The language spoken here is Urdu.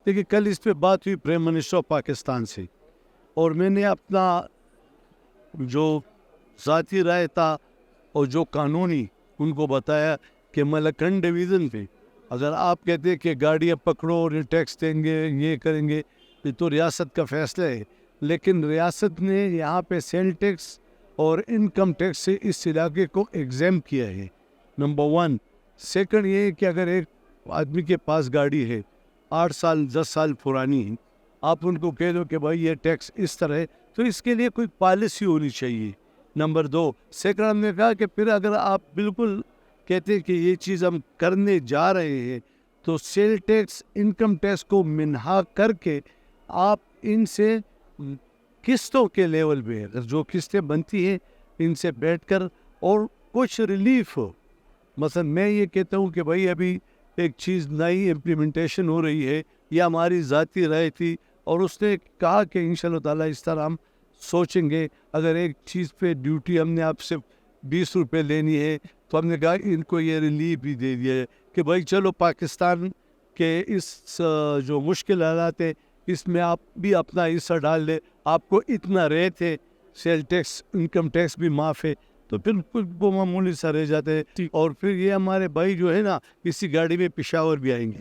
دیکھیے کل اس پہ بات ہوئی پرائم منسٹر آف پاکستان سے، اور میں نے اپنا جو ذاتی رائے تھا اور جو قانونی ان کو بتایا کہ ملکنڈ ڈویژن پہ اگر آپ کہتے ہیں کہ گاڑیاں پکڑو اور ٹیکس دیں گے، یہ کریں گے، یہ تو ریاست کا فیصلہ ہے، لیکن ریاست نے یہاں پہ سیل ٹیکس اور انکم ٹیکس سے اس علاقے کو ایگزیم کیا ہے، نمبر 1۔ سیکنڈ یہ ہے کہ اگر ایک آدمی کے پاس گاڑی ہے 8 سال 10 سال پرانی ہے، آپ ان کو کہہ دو کہ بھائی یہ ٹیکس اس طرح ہے، تو اس کے لیے کوئی پالیسی ہونی چاہیے، نمبر 2۔ سیکنڈ ہم نے کہا کہ پھر اگر آپ بالکل کہتے ہیں کہ یہ چیز ہم کرنے جا رہے ہیں تو سیل ٹیکس انکم ٹیکس کو منہا کر کے آپ ان سے قسطوں کے لیول پہ اگر جو قسطیں بنتی ہیں ان سے بیٹھ کر اور کچھ ریلیف ہو۔ مثلا میں یہ کہتا ہوں کہ بھائی ابھی ایک چیز نئی امپلیمنٹیشن ہو رہی ہے، یہ ہماری ذاتی رائے تھی اور اس نے کہا کہ انشاءاللہ تعالیٰ اس طرح ہم سوچیں گے، اگر ایک چیز پہ ڈیوٹی ہم نے آپ سے 20 روپے لینی ہے تو ہم نے کہا ان کو یہ ریلیف بھی دے دیا ہے کہ بھائی چلو پاکستان کے اس جو مشکل حالات ہے اس میں آپ بھی اپنا حصہ ڈال دیں، آپ کو اتنا ریٹ ہے، سیل ٹیکس انکم ٹیکس بھی معاف ہے، تو پھر وہ معمولی سا رہ جاتے ہیں، اور پھر یہ ہمارے بھائی جو ہے نا اسی گاڑی میں پشاور بھی آئیں گے۔